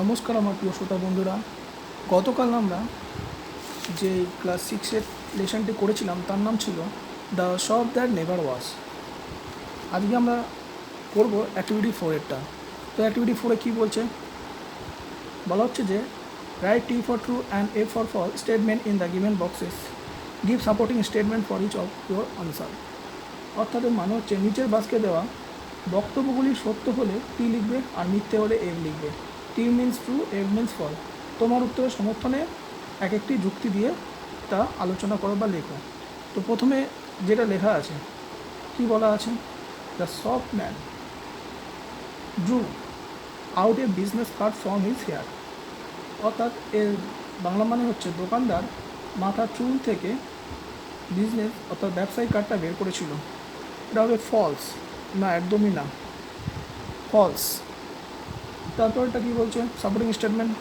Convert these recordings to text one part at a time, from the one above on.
নমস্কার আমার প্রিয় শ্রোতা বন্ধুরা। গতকাল আমরা যে ক্লাস সিক্সের লেসনটি করেছিলাম তার নাম ছিল the shop that never was. আজকে আমরা করব অ্যাক্টিভিটি ফোরেরটা। তো অ্যাক্টিভিটি ফোরে কী বলছে, বলা হচ্ছে যে right T for true and F for false statement in the given boxes, give supporting statement for each of your answer. অর্থাৎ এর মানে হচ্ছে নিচের বাক্সে দেওয়া বক্তব্যগুলি সত্য হলে টি লিখবে আর মিথ্যে হলে এফ লিখবে। টি মিনস ট্রু, এফ মিনস ফল। তোমার উত্তরের সমর্থনে এক একটি যুক্তি দিয়ে তা আলোচনা করো বা লেখো। তো প্রথমে যেটা লেখা আছে, কি বলা আছে, the soft man drew out a business card from his hair. অর্থাৎ এর বাংলা মানে হচ্ছে দোকানদার মাথার চুল থেকে বিজনেস অর্থাৎ ব্যবসায়িক কার্ডটা বের করেছিল। এটা হবে ফলস, না একদমই না, ফলস। তারপর এটা কী বলছে, সাপোর্টিং স্টেটমেন্ট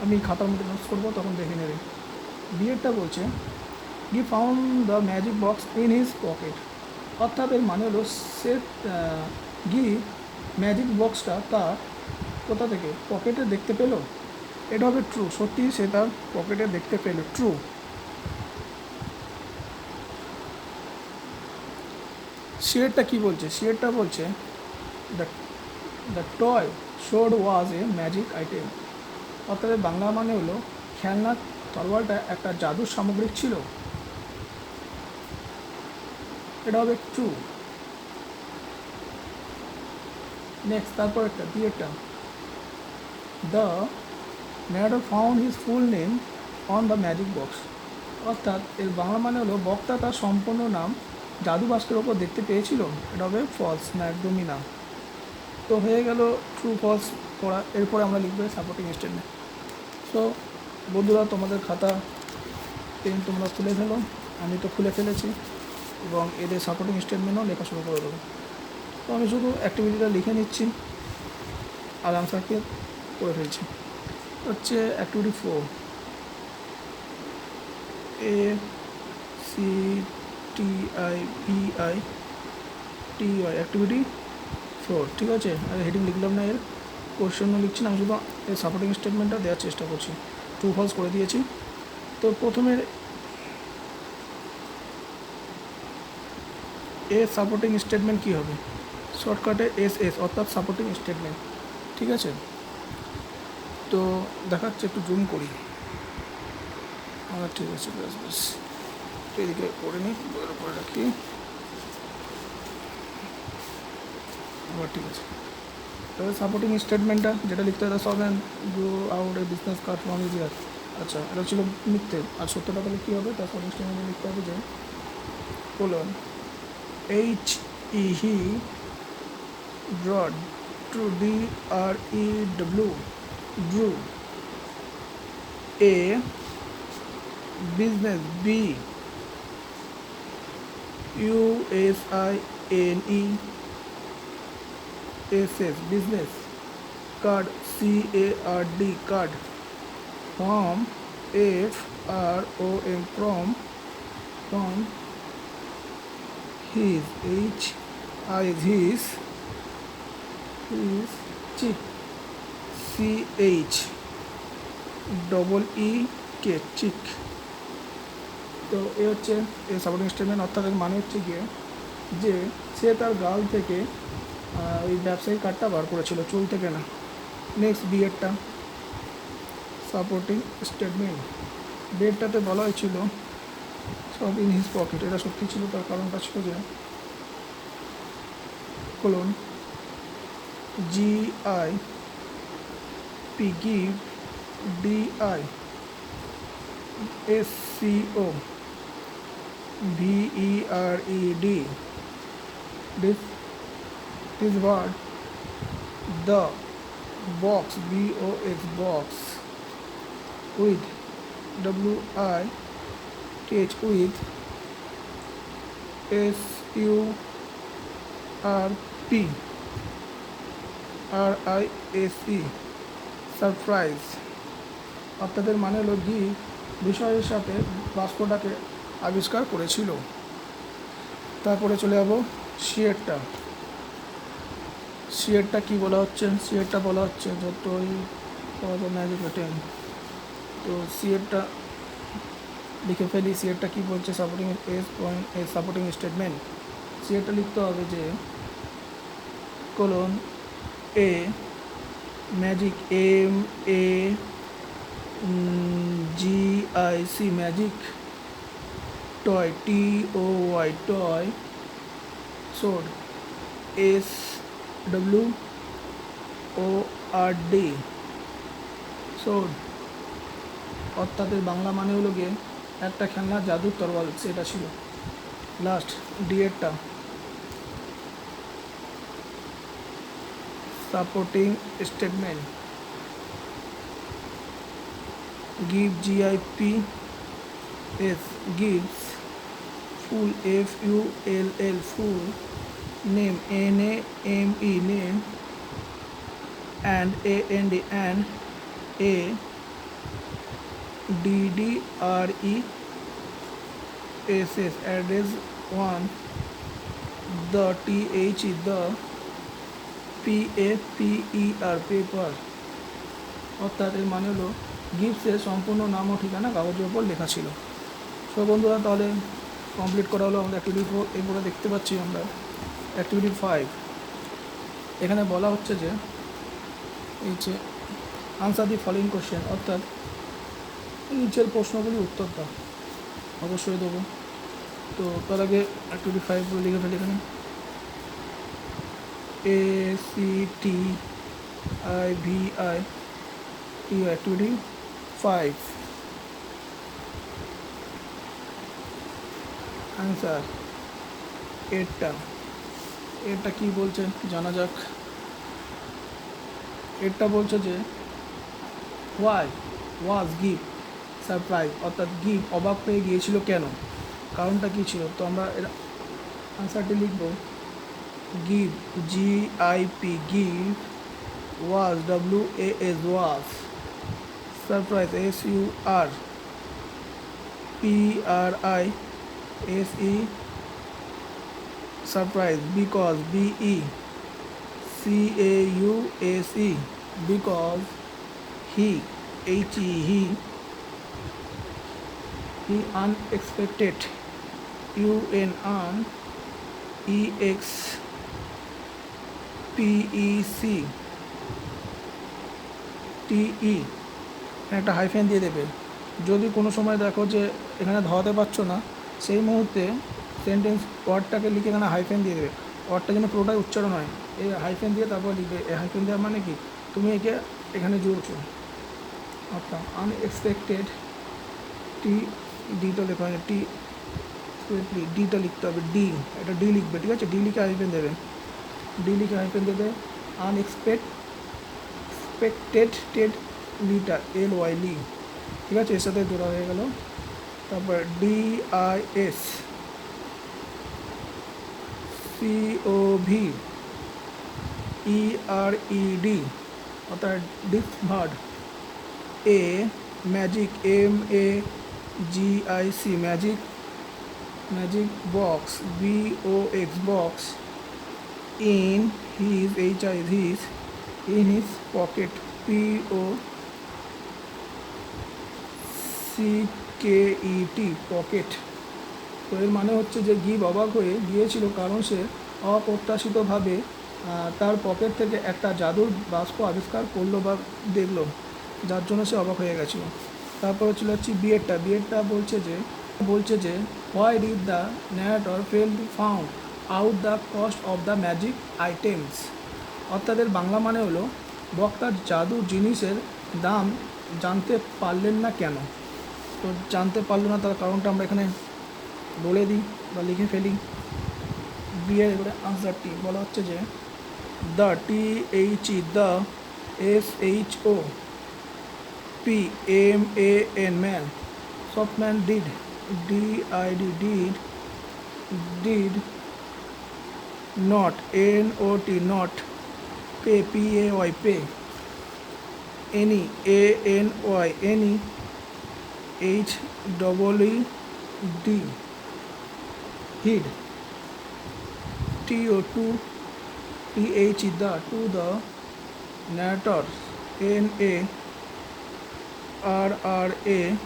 আমি খাতার মধ্যে নোটস করবো, তখন দেখে নেবে। বিয়েরটা বলছে he found the magic box in his pocket. অর্থাৎ এর মানে হলো সে গি ম্যাজিক বক্সটা তার কোথা থেকে, পকেটে দেখতে পেলো। এটা হবে ট্রু, সত্যি সে তার পকেটে দেখতে পেলো, ট্রু। শেয়ারটা কী বলছে, শেয়ারটা বলছে the the toy showed was a magic item. অর্থাৎ বাংলা মানে হলো খেলনা তরোয়ালটা একটা জাদুর সামগ্রিক ছিল। এটা হবে ট্রু। নেক্সট তারপর একটা বিয়েরটা, the narrator found his full name on the magic box. অর্থাৎ এর বাংলা মানে হলো বক্তা তার সম্পূর্ণ নাম জাদু বাস্কের ওপর দেখতে পেয়েছিল। এটা হবে ফলস, না একদমই না। তো হয়ে গেল ট্রু ফলস পড়া। এরপরে আমরা লিখবো সাপোর্টিং স্টেটমেন্ট। সো বন্ধুরা, তোমাদের খাতা পেন তোমরা খুলে ফেলো, আমি তো খুলে ফেলেছি, এবং এদের সাপোর্টিং স্টেটমেন্টও লেখা শুরু করে দেবো। তো আমি শুধু অ্যাক্টিভিটিটা লিখে নিচ্ছি আর আনসারকে করে ফেলছি। হচ্ছে activity 4, A C T I P I T Y, activity 4, ঠিক আছে। আর হেডিং লিখলাম না, এর কোশ্চেনও লিখছি না, আমি শুধু এর সাপোর্টিং স্টেটমেন্টটা দেওয়ার চেষ্টা করছি। ট্রু ফলস করে দিয়েছি। তো প্রথমে এর সাপোর্টিং স্টেটমেন্ট কী হবে, শর্টকাটে এস এস, অর্থাৎ সাপোর্টিং স্টেটমেন্ট, ঠিক আছে। তো দেখাচ্ছে, একটু জুম করি। ঠিক আছে, বেশ বেশ, এদিকে করে নিই, বইয়ের উপরে রাখি, আবার ঠিক আছে। তবে সাপোর্টিং স্টেটমেন্টটা যেটা লিখতে হবে, সব do out a business card from is year. আচ্ছা, এটা ছিল মিথ্যে। আর সত্যটা তাহলে কী হবে, তার সাপোর্টিং স্টেটমেন্টে লিখতে হবে যে colon H E he drawed true D R E W drew a business B U S I N E S S business card C A R D card from F R O M from his H I his cheek C H double E K cheek. তো এ হচ্ছে এর supporting statement. অর্থাৎ এর মানে হচ্ছে গিয়ে যে সে তার গাল থেকে ওই ব্যবসায়িক কার্ডটা বার করেছিল, চুল থেকে না। নেক্সট বিয়েরটা সাপোর্টিং স্টেটমেন্ট। বিয়েরটাতে বলা হয়েছিল সব ইন হিজ পকেট, এটা সত্যি ছিল। তার কারণটা ছিল যে colon G I P give D I S C O V E R E D this word the box b o x box with w I t h with s u r p r i s e surprise. অর্থাৎ এর মানে হলো গি বিষয়ের সাথে বাক্যটাকে আবিষ্কার করেছিল। তারপরে চলে যাবো শেয়ারটা। শেয়ারটা কী বলা হচ্ছে, শেয়ারটা বলা হচ্ছে যতই ম্যাজিক টেন। তো সিএরটা লিখে ফেলি। সিএরটা কী বলছে, সাপোর্টিং এস পয়েন্ট এ সাপোর্টিং স্টেটমেন্ট। সিএরটা লিখতে হবে যে colon a magic MAGIC magic toy TOY toy sort SWORD sort, অর্থাৎ এর বাংলা মানে হলো গিয়ে একটা খেলনা জাদুর তরোয়াল, সেটা ছিল। লাস্ট ডিএরটা supporting statement give GIPS gives full FULL full name NAME name and and a DDRESS address 1 the the PAPER paper, অর্থাৎ এর মানে হলো গিফটসের সম্পূর্ণ নাম ও ঠিকানা কাগজের ওপর লেখা ছিল। সো বন্ধুরা, তাহলে কমপ্লিট করা হলো আমাদের অ্যাক্টিভিটি 4। এরপরে দেখতে পাচ্ছি আমরা অ্যাক্টিভিটি 5। এখানে বলা হচ্ছে যে এই যে আনসার দি ফলোইং কোশ্চেন, অর্থাৎ নিচের প্রশ্নগুলি উত্তর দাও। অবশ্যই দেবো। তো তার আগে অ্যাক্টিভিটি 5 বলে লিখে ফেলি এখানে ACTIVI অ্যাক্টিভিটি 5 আনসার। এরটা কি বলছে জানা যাক। এরটা বলছে যে ওয়াই ওয়াজ গিভ সারপ্রাইজ, অর্থাৎ গিভ অবাক হয়ে গিয়েছিল কেন, কারণটা কী ছিল। তো আমরা এর আনসারটি লিখব give GIP give was WAS was surprise SURPRISE surprise because BECAUSE because he unexpected UNEXPECTE একটা হাইফেন দিয়ে দেবে। যদি কোনো সময় দেখো যে এখানে ধরাতে পারছো না, সেই মুহূর্তে সেন্টেন্স ওয়ার্ডটাকে লিখে এখানে হাইফেন দিয়ে দেবে। ওয়ার্ডটা যেন পুরোটাই উচ্চারণ হয়, এই হাইফেন দিয়ে তারপর লিখবে। এই হাইফেন দেওয়া মানে কি, তুমি একে এখানে জুড়ছো। অর্থাৎ আনএক্সপেক্টেড ডিটা লেখা হয় ডিটা লিখতে হবে, এটা ডি লিখবে, ঠিক আছে। ডি লিখে হাইফেন দেবে, আনএক্সপেক্টেড লিটা LY লি, ঠিক আছে। এর সাথে জোড়া হয়ে গেল। তারপর DIS COVERED অর্থাৎ discovered. Magic MAGIC magic box BOX box in his in his pocket POCKET pocket. তো এর মানে হচ্ছে যে গিভ অবাক হয়ে গিয়েছিল কারণ সে অপ্রত্যাশিতভাবে তার পকেট থেকে একটা জাদুর বাক্স আবিষ্কার করলো বা দেখলো, যার জন্য সে অবাক হয়ে গেছিলো। তারপরে চলে যাচ্ছি বিএডটা বলছে যে why did the narrator fail to found out the cost of the magic items, অর্থাৎ এর বাংলা মানে হলো বক্তার জাদুর জিনিসের দাম জানতে পারলেন না কেন। তো জানতে পারলো না, তার কারণটা আমরা এখানে বলে দিই বা লিখে ফেলি। বিয়ের এবারে আনসারটি বলা হচ্ছে যে the the SHOPMAN man shopman did not not pay pay any any HEED hid to the narrator Narrator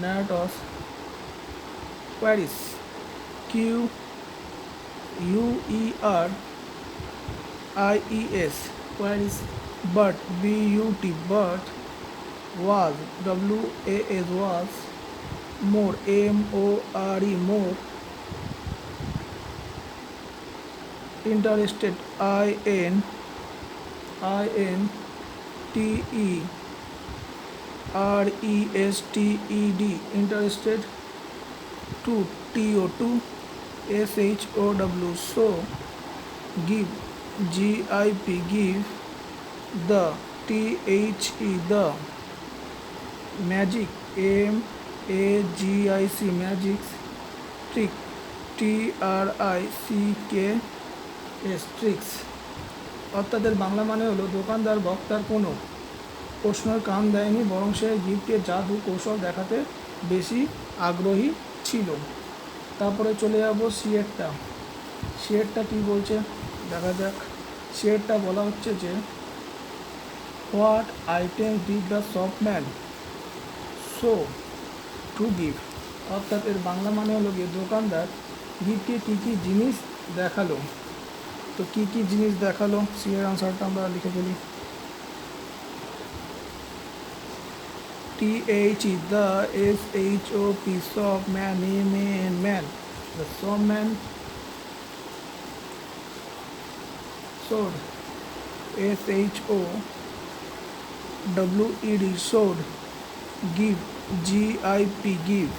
narratos queries queries queries but but was was more more interested interested to show give give the the magic magic trick tricks অর্থাৎ এর বাংলা মানে হলো দোকানদার বক্তার কোনো প্রশ্নের কান দেয়নি, বরং সে গিফটের জাদু কৌশল দেখাতে বেশি আগ্রহী ছিল। তারপরে চলে যাব সিয়েরটা কী বলছে দেখা যাক। সিয়েরটা বলা হচ্ছে যে what item did the shopman show to give, অর্থাৎ এর বাংলা মানে হলো গিয়ে দোকানদার গিফটে কী কী জিনিস দেখালো। তো কী কী জিনিস দেখালো সিয়ের আনসারটা আমরা লিখে ফেলি। the shop shop man man the shopman showed showed give give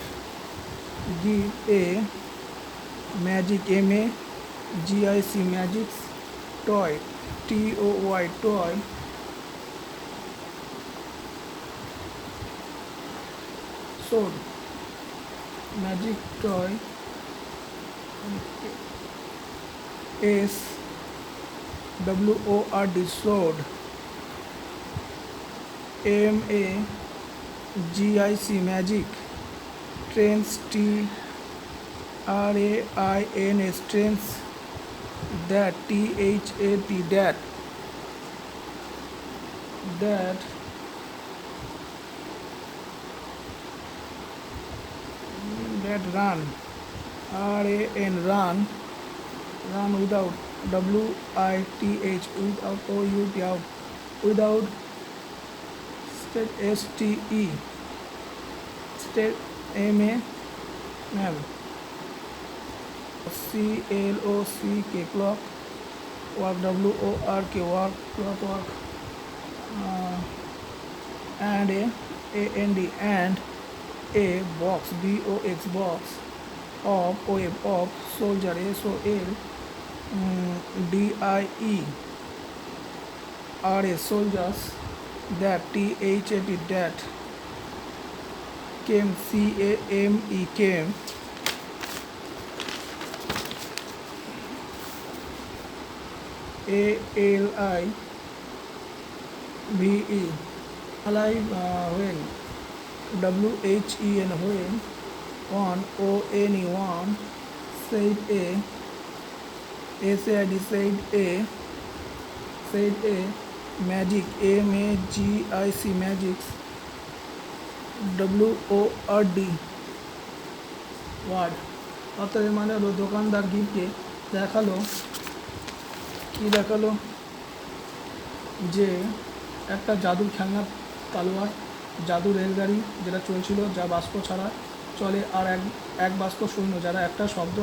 a magic magic toy toy sword magic toy sword sword magic trains trains trains that that run run without without ste state clock work work clock work and and a box box of soldier soldiers that that came came alive alive when when one said said a magic magic word word, অর্থাৎ এর মানে হলো দোকানদার গিফটে দেখালো কি দেখালো যে একটা জাদুর খেলনা তালোয়ার, জাদু রেলগাড়ি যেটা চলছিল, যা বাষ্প ছাড়া চলে, আর এক বাষ্প শূন্য যারা একটা শব্দ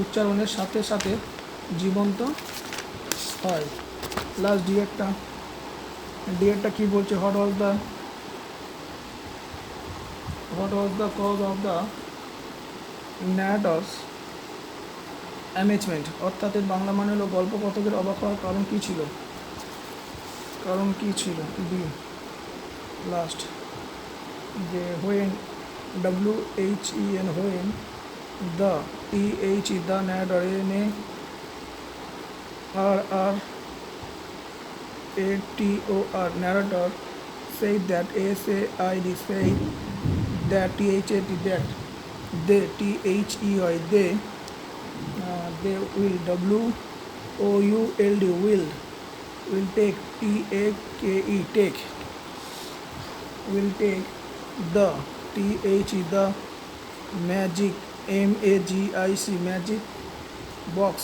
উচ্চারণের সাথে সাথে জীবন্ত হয়। লাস্ট ডিএরটা কী বলছে, what was the cause of the narrator's amazement, অর্থাৎ এর বাংলা মানে হলো গল্প কথকের অবাক হওয়ার কারণ কী ছিল। বি লাস্ট যে when when the the narrator narrator said that said that that they they will will will take, T-A-K-E, take, will take the, T-H-E, the, magic, M-A-G-I-C, magic, box,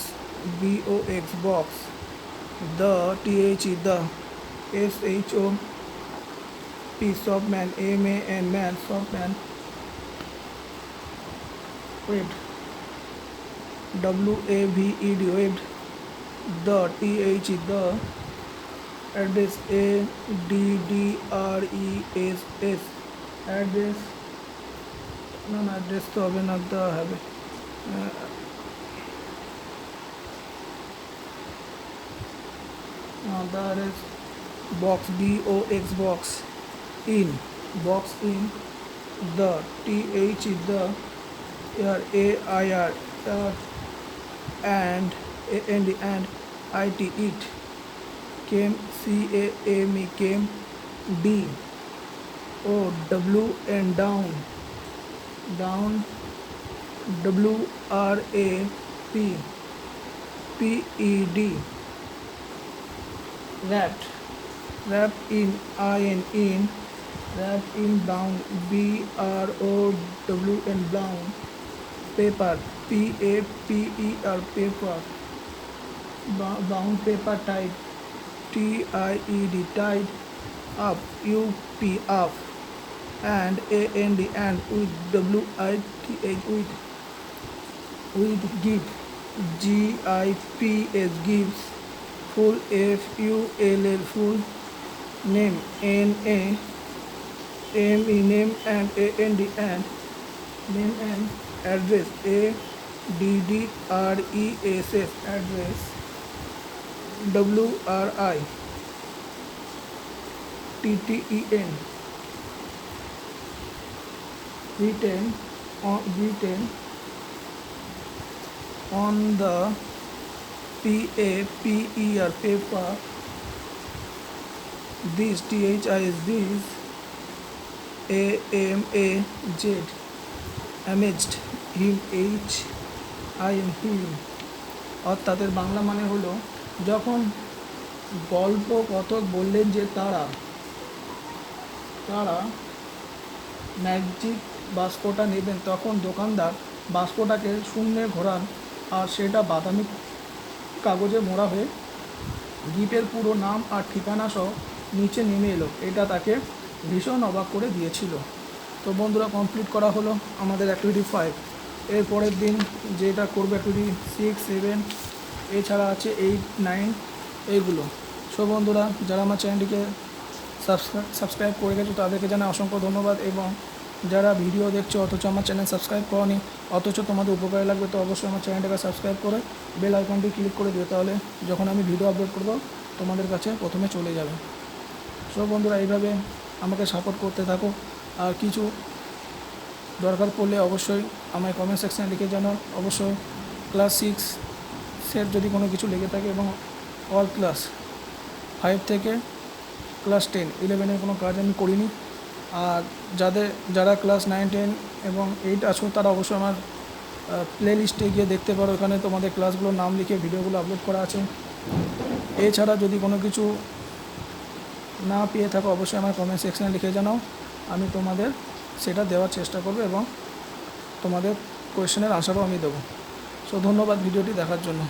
B-O-X, box, the, T-H-E, the, S-H-O-P, shop man, M-A-N, man, shop man, waved, W-A-V-E-D, waved, the, T-H-E, the, address, A-D-D-R-E-S-S, address, না না address তো হবে না, দেওয়া হবে the box, B-O-X, box, in, box, in, the, T-H-E, the, A-I-R, and, A-N-D, and, I-T, it, came, C-A-M-E, came, D, O, W-N, down, down, W-R-A-P, P-E-D, wrapped, wrapped in, I-N, in, wrapped in, bound, B-R-O-W-N, bound, paper, P-A-P-E-R, paper, bound, paper, tied, T-I-E-D, tied, up, U-P, up, and, A-N-D, and, with, W-I-T-H, with, give, G-I-P-S, gives, full, F-U-L-L, full, name, N-A-M-E, name, and, A-N-D, and, name, and, address, A-D-D-R-E-S-S, address, W-R-I-T-T-E-N, written on the, P-A-P-E-R, paper, this, T-H-I-S, this, A-M-A-Z, amazed, him, H-I-M, him, অর্থাৎ এর বাংলা মানে হলো যখন গল্প কথক বললেন যে তারা magic বাক্সটা নেবেন, তখন দোকানদার বাক্সটাকে শূন্যে ঘোরান আর সেটা বাদামি কাগজে মোড়া হয়ে গিফটের পুরো নাম আর ঠিকানা সহ নিচে নেমে এলো। এটা তাকে ভীষণ অবাক করে দিয়েছিল। তো বন্ধুরা, কমপ্লিট করা হলো আমাদের অ্যাক্টিভিটি 5। এর পরের দিন যেটা করবো অ্যাক্টিভিটি 6, 7, এছাড়া আছে 8, 9 এইগুলো। সো বন্ধুরা, যারা আমার চ্যানেলটিকে সাবস্ক্রাইব করে গেছো তাদেরকে জানাই অসংখ্য ধন্যবাদ, এবং যারা ভিডিও দেখছো অথচ আমার চ্যানেল সাবস্ক্রাইব করনি, অথচ তোমাদের উপকারে লাগবে, তো অবশ্যই আমার চ্যানেলটাকে সাবস্ক্রাইব করে বেল আইকনটি ক্লিক করে দিও, তাহলে যখন আমি ভিডিও আপলোড করব তোমাদের কাছে প্রথমে চলে যাবে। সো বন্ধুরা, এইভাবে আমাকে সাপোর্ট করতে থাকো, আর কিছু দরকার পড়লে অবশ্যই আমায় কমেন্ট সেকশানে লিখে জানাও। অবশ্যই ক্লাস 6 যদি কোনো কিছু লেগে থাকে, এবং অল ক্লাস 5 থেকে ক্লাস 10, 11-এর কোনো কাজ আমি করিনি। আর যারা ক্লাস 9, 10 এবং 8 আছো তারা অবশ্যই আমার প্লে লিস্টে গিয়ে দেখতে পারো, ওখানে তোমাদের ক্লাসগুলোর নাম লিখে ভিডিওগুলো আপলোড করা আছে। এছাড়া যদি কোনো কিছু না পেয়ে থাকো অবশ্যই আমার কমেন্ট সেকশানে লিখে জানাও, আমি তোমাদের সেটা দেওয়ার চেষ্টা করব, এবং তোমাদের কোয়েশ্চেনের আনসারও আমি দেবো। সো ধন্যবাদ ভিডিওটি দেখার জন্য।